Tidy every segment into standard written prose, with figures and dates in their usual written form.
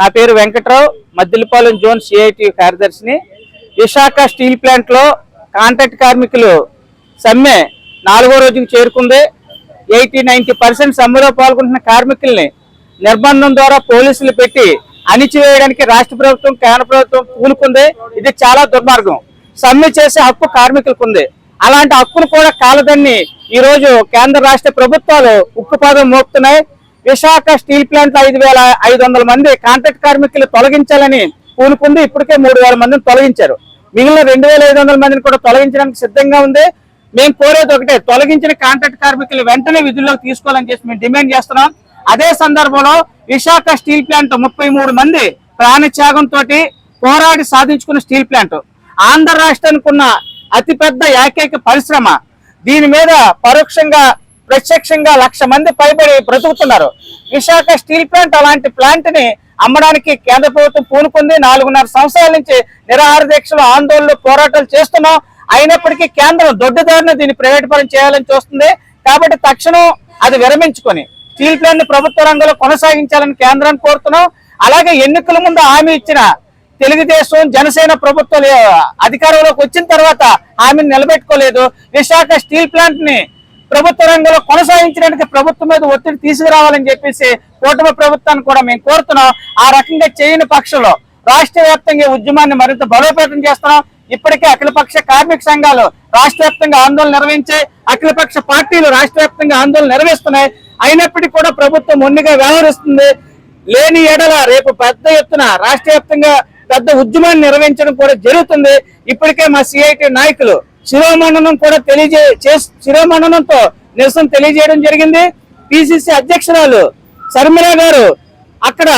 నా పేరు Venkatrao, Maddilapalem zone CIT కార్యదర్శిని. విశాఖ స్టీల్ ప్లాంట్లో కాంట్రాక్ట్ కార్మికులు సమ్మె 4వ రోజుకు చేరుకుంది. 80-90% సమ్మెలో పాల్గొంటున్న కార్మికుల్ని నిర్బంధం ద్వారా పోలీసులు పెట్టి అణిచివేయడానికి రాష్ట్ర ప్రభుత్వం, కేంద్ర ప్రభుత్వం పూనుకుంది. ఇది చాలా దుర్మార్గం. సమ్మె చేసే హక్కు కార్మికులకు ఉంది. అలాంటి హక్కును కూడా కాలదన్ని ఈరోజు కేంద్ర రాష్ట్ర ప్రభుత్వాలు ఉక్కుపాదం మోపుతున్నాయి. విశాఖ స్టీల్ ప్లాంట్ 5,500 మంది కాంట్రాక్ట్ కార్మికులు తొలగించాలని పూనుకుంది. ఇప్పటికే 3,000 మందిని తొలగించారు. మిగిలిన 2,500 మందిని కూడా తొలగించడానికి సిద్ధంగా ఉంది. మేము కోరేది ఒకటే, తొలగించిన కాంట్రాక్ట్ కార్మికులు వెంటనే విధుల్లోకి తీసుకోవాలని చెప్పి మేము డిమాండ్ చేస్తున్నాం. అదే సందర్భంలో విశాఖ స్టీల్ ప్లాంట్ 33 మంది ప్రాణత్యాగంతో పోరాడి సాధించుకున్న స్టీల్ ప్లాంట్ ఆంధ్ర రాష్ట్రానికి ఉన్న అతిపెద్ద ఏకైక పరిశ్రమ. దీని మీద పరోక్షంగా ప్రత్యక్షంగా 1,00,000 మంది పైబడి బ్రతుకుతున్నారు. విశాఖ స్టీల్ ప్లాంట్ అలాంటి ప్లాంట్ ని అమ్మడానికి కేంద్ర ప్రభుత్వం పూనుకుంది. 4.5 సంవత్సరాల నుంచి నిరాహార దీక్షలు, ఆందోళనలు, పోరాటాలు చేస్తున్నాం. అయినప్పటికీ కేంద్రం దొడ్డిదారిని దీన్ని ప్రైవేట్ పరం చేయాలని చూస్తుంది. కాబట్టి తక్షణం అది విరమించుకొని స్టీల్ ప్లాంట్ ని ప్రభుత్వ రంగంలో కొనసాగించాలని కేంద్రాన్ని కోరుతున్నాం. అలాగే ఎన్నికల ముందు హామీ ఇచ్చిన తెలుగుదేశం, జనసేన ప్రభుత్వాలు అధికారంలోకి వచ్చిన తర్వాత హామీని నిలబెట్టుకోలేదు. విశాఖ స్టీల్ ప్లాంట్ ని ప్రభుత్వ రంగంలో కొనసాగించడానికి ప్రభుత్వం మీద ఒత్తిడి తీసుకురావాలని చెప్పేసి కూటమి ప్రభుత్వాన్ని కూడా మేము కోరుతున్నాం. ఆ రకంగా చేయని పక్షంలో రాష్ట్ర వ్యాప్తంగా ఉద్యమాన్ని మరింత బలోపేతం చేస్తున్నాం. ఇప్పటికే అఖిలపక్ష కార్మిక సంఘాలు రాష్ట్ర వ్యాప్తంగా ఆందోళన నిర్వహించాయి. అఖిలపక్ష పార్టీలు రాష్ట్ర వ్యాప్తంగా ఆందోళన నిర్వహిస్తున్నాయి. అయినప్పటికీ కూడా ప్రభుత్వం మొండిగా వ్యవహరిస్తుంది. లేని ఎడల రేపు పెద్ద ఎత్తున రాష్ట్ర వ్యాప్తంగా పెద్ద ఉద్యమాన్ని నిర్వహించడం కూడా జరుగుతుంది. ఇప్పటికే మా సిఐటి నాయకులు శిరోమండనం కూడా శిరోమండనంతో నిరసన తెలియజేయడం జరిగింది. పిసిసి అధ్యక్షురాలు శర్మిల గారు అక్కడ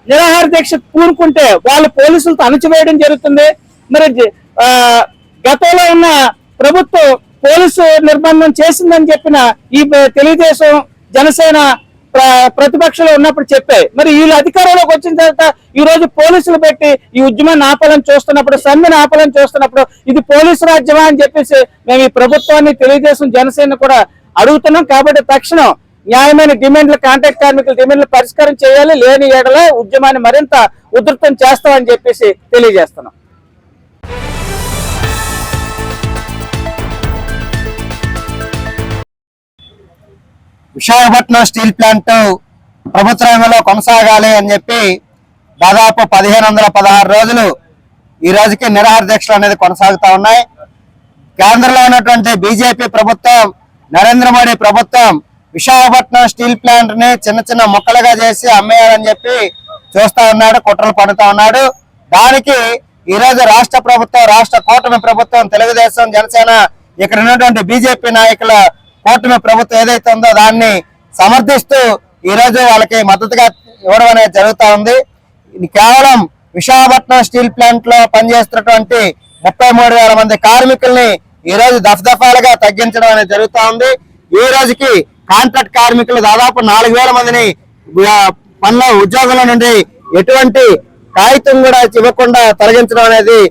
నిరాహార దీక్ష పూనుకుంటే వాళ్ళు పోలీసులతో అణచివేయడం జరుగుతుంది. మరి గతంలో ఉన్న ప్రభుత్వం పోలీసు నిర్బంధం చేసిందని చెప్పిన ఈ తెలుగుదేశం, జనసేన ప్రతిపక్షంలో ఉన్నప్పుడు చెప్పాయి. మరి వీళ్ళు అధికారంలోకి వచ్చిన తర్వాత ఈ రోజు పోలీసులు పెట్టి ఈ ఉద్యమాన్ని ఆపాలని చూస్తున్నప్పుడు, సమ్మెను ఆపాలని చూస్తున్నప్పుడు ఇది పోలీసు రాజ్యమా అని చెప్పేసి మేము ఈ ప్రభుత్వాన్ని, తెలుగుదేశం, జనసేన కూడా అడుగుతున్నాం. కాబట్టి తక్షణం న్యాయమైన డిమాండ్లు, కాంట్రాక్ట్ కార్మికుల డిమాండ్లు పరిష్కారం చేయాలి. లేని ఏడల ఉద్యమాన్ని మరింత ఉధృతం చేస్తామని చెప్పేసి తెలియజేస్తున్నాం. విశాఖపట్నం స్టీల్ ప్లాంట్ ప్రభుత్వ రంగంలో కొనసాగాలి అని చెప్పి దాదాపు 1516 రోజులు ఈ రోజుకి నిరాహార దీక్షలు అనేది కొనసాగుతూ ఉన్నాయి. కేంద్రంలో ఉన్నటువంటి బీజేపీ ప్రభుత్వం, నరేంద్ర మోడీ ప్రభుత్వం విశాఖపట్నం స్టీల్ ప్లాంట్ ని చిన్న చిన్న ముక్కలుగా చేసి అమ్మేయాలని చెప్పి చూస్తా ఉన్నాడు, కుట్రలు పడుతూ ఉన్నాడు. దానికి ఈ రోజు రాష్ట్ర ప్రభుత్వం, రాష్ట్ర కూటమి ప్రభుత్వం, తెలుగుదేశం, జనసేన, ఇక్కడ ఉన్నటువంటి బీజేపీ నాయకుల కూటమి ప్రభుత్వం ఏదైతే ఉందో దాన్ని సమర్థిస్తూ ఈ రోజు వాళ్ళకి మద్దతుగా ఇవ్వడం అనేది జరుగుతూ ఉంది. ఇది కేవలం విశాఖపట్నం స్టీల్ ప్లాంట్ లో పనిచేస్తున్నటువంటి 33,000 మంది కార్మికుల్ని ఈ రోజు దఫదఫాలుగా తగ్గించడం అనేది జరుగుతూ ఉంది. ఈ రోజుకి కాంట్రాక్ట్ కార్మికులు దాదాపు 4,000 మందిని పనిలో ఉద్యోగంలో నుండి ఎటువంటి కాగితం కూడా ఇవ్వకుండా తొలగించడం అనేది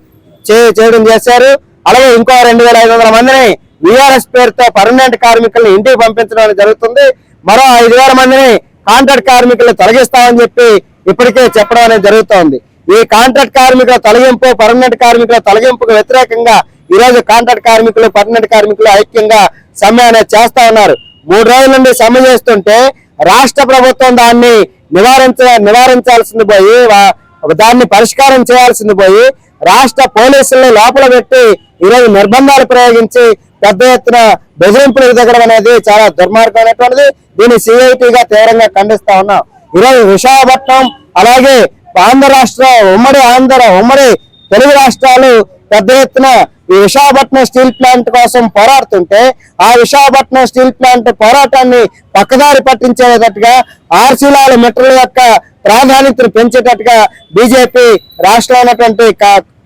చేయడం చేశారు. అలాగే ఇంకో 2,500 మందిని విఆర్ఎస్ పేరుతో పర్మనెంట్ కార్మికుల్ని ఇంటికి పంపించడం జరుగుతుంది. మరో 5,000 మందిని కాంట్రాక్ట్ కార్మికులు తొలగిస్తామని చెప్పి ఇప్పటికే చెప్పడం అనేది జరుగుతోంది. ఈ కాంట్రాక్ట్ కార్మికుల తొలగింపు, పర్మనెంట్ కార్మికుల తొలగింపుకు వ్యతిరేకంగా ఈ రోజు కాంట్రాక్ట్ కార్మికులు, పర్మనెంట్ కార్మికులు ఐక్యంగా సమ్మె అనేది చేస్తా ఉన్నారు. 3 రోజుల నుండి సమ్మె చేస్తుంటే రాష్ట్ర ప్రభుత్వం దాన్ని నివారించాల్సింది పోయి, దాన్ని పరిష్కారం చేయాల్సింది పోయి రాష్ట్ర పోలీసుల్ని లోపల పెట్టి ఈరోజు నిర్బంధాలు ప్రయోగించి పెద్ద ఎత్తున బెదిరింపులకు దిగడం అనేది చాలా దుర్మార్గమైనటువంటిది. దీన్ని సిఐటిగా తీవ్రంగా ఖండిస్తా ఉన్నాం. ఈరోజు విశాఖపట్నం, అలాగే ఆంధ్ర రాష్ట్రం, ఉమ్మడి తెలుగు రాష్ట్రాలు పెద్ద ఎత్తున ఈ విశాఖపట్నం స్టీల్ ప్లాంట్ కోసం పోరాడుతుంటే ఆ విశాఖపట్నం స్టీల్ ప్లాంట్ పోరాటాన్ని పక్కదారి పట్టించేటట్టుగా, ఆర్సీలాల మెట్రల యొక్క ప్రాధాన్యతను పెంచేటట్టుగా బీజేపీ రాష్ట్రంలో ఉన్నటువంటి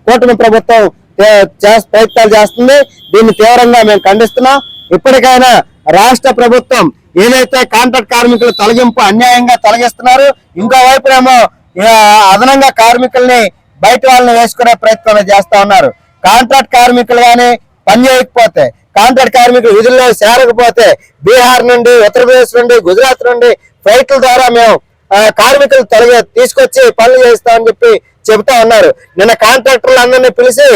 కూటమి ప్రభుత్వం ప్రయత్నాలు చేస్తుంది. దీన్ని తీవ్రంగా మేము ఖండిస్తున్నాం. ఇప్పటికైనా రాష్ట్ర ప్రభుత్వం ఏదైతే కాంట్రాక్ట్ కార్మికుల తొలగింపు అన్యాయంగా తొలగిస్తున్నారు, ఇంకోవైపునేమో అదనంగా కార్మికుల్ని బయట వాళ్ళని వేసుకునే ప్రయత్నం చేస్తా ఉన్నారు. కాంట్రాక్ట్ కార్మికులు కానీ పని చేయకపోతే, కాంట్రాక్ట్ కార్మికులు విధుల్లో చేరకపోతే బీహార్ నుండి, ఉత్తరప్రదేశ్ నుండి, గుజరాత్ నుండి ఫ్లైట్ల ద్వారా మేము కార్మికులు తీసుకొచ్చి పనులు చేస్తామని చెప్పి చెబుతా ఉన్నారు. నిన్న కాంట్రాక్టర్లు అందరినీ పిలిచి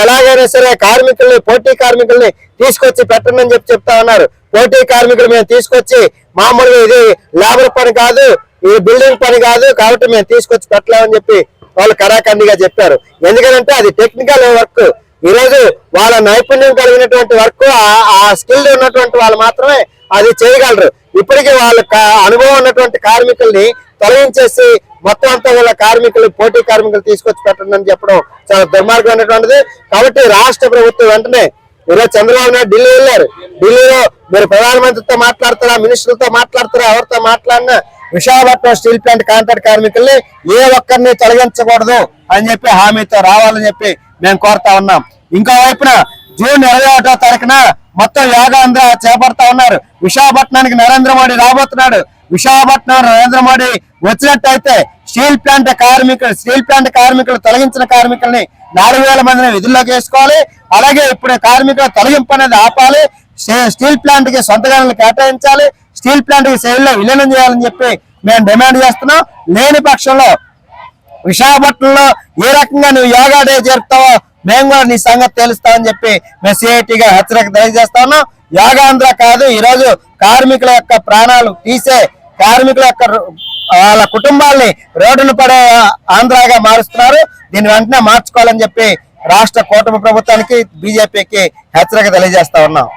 ఎలాగైనా సరే కార్మికుల్ని, పోటీ కార్మికుల్ని తీసుకొచ్చి పెట్టండి అని చెప్పి చెప్తా ఉన్నారు. పోటీ కార్మికులు మేము తీసుకొచ్చి మామూలుగా ఇది లేబర్ పని కాదు, ఇది బిల్డింగ్ పని కాదు, కాబట్టి మేము తీసుకొచ్చి పెట్టలేమని చెప్పి వాళ్ళు కరాఖండిగా చెప్పారు. ఎందుకంటే అది టెక్నికల్ వర్క్. ఈ రోజు వాళ్ళ నైపుణ్యం కలిగినటువంటి వర్క్, ఆ స్కిల్ ఉన్నటువంటి వాళ్ళు మాత్రమే అది చేయగలరు. ఇప్పటికీ వాళ్ళ అనుభవం ఉన్నటువంటి కార్మికుల్ని తొలగించేసి మొత్తం అంతా వాళ్ళ కార్మికులు, పోటీ కార్మికులు తీసుకొచ్చి పెట్టండి అని చెప్పడం చాలా దుర్మార్గమైనటువంటిది. కాబట్టి రాష్ట్ర ప్రభుత్వం వెంటనే ఈరోజు చంద్రబాబు నాయుడు ఢిల్లీ వెళ్ళారు. ఢిల్లీలో మీరు ప్రధానమంత్రితో మాట్లాడతారా, మినిస్టర్లతో మాట్లాడతారా, ఎవరితో మాట్లాడినా విశాఖపట్నం స్టీల్ ప్లాంట్ కాంట్రాక్ట్ కార్మికుల్ని ఏ ఒక్కరిని తొలగించకూడదు అని చెప్పి హామీతో రావాలని చెప్పి మేము కోరుతా ఉన్నాం. ఇంకో వైపున జూన్ 21వ తారీఖున మొత్తం యోగాంధ్ర చేపడతా ఉన్నారు. విశాఖపట్నానికి నరేంద్ర మోడీ రాబోతున్నాడు. విశాఖపట్నం నరేంద్ర మోడీ వచ్చినట్టయితే స్టీల్ ప్లాంట్ కార్మికులు తొలగించిన కార్మికుల్ని 4,000 మందిని విధుల్లోకి వేసుకోవాలి. అలాగే ఇప్పుడు కార్మికుల తొలగింపు అనేది ఆపాలి. స్టీల్ ప్లాంట్ కి సొంత గనులు కేటాయించాలి. స్టీల్ ప్లాంట్ కి సేవల్లో విలీనం చేయాలని చెప్పి మేము డిమాండ్ చేస్తున్నాం. లేని పక్షంలో విశాఖపట్నంలో ఏ రకంగా నువ్వు యోగా డే జరుపుతావో మేము కూడా నీ సంగతి తెలుస్తామని చెప్పి మేము సిఐటిగా హెచ్చరిక తెలియజేస్తా ఉన్నాం. యోగాంధ్ర కాదు, ఈరోజు కార్మికుల యొక్క ప్రాణాలు తీసే, కార్మికుల యొక్క వాళ్ళ కుటుంబాల్ని రోడ్డును పడే ఆంధ్రాగా మారుస్తున్నారు. దీన్ని వెంటనే మార్చుకోవాలని చెప్పి రాష్ట్ర కూటమి ప్రభుత్వానికి, బీజేపీకి హెచ్చరిక తెలియజేస్తా ఉన్నాం.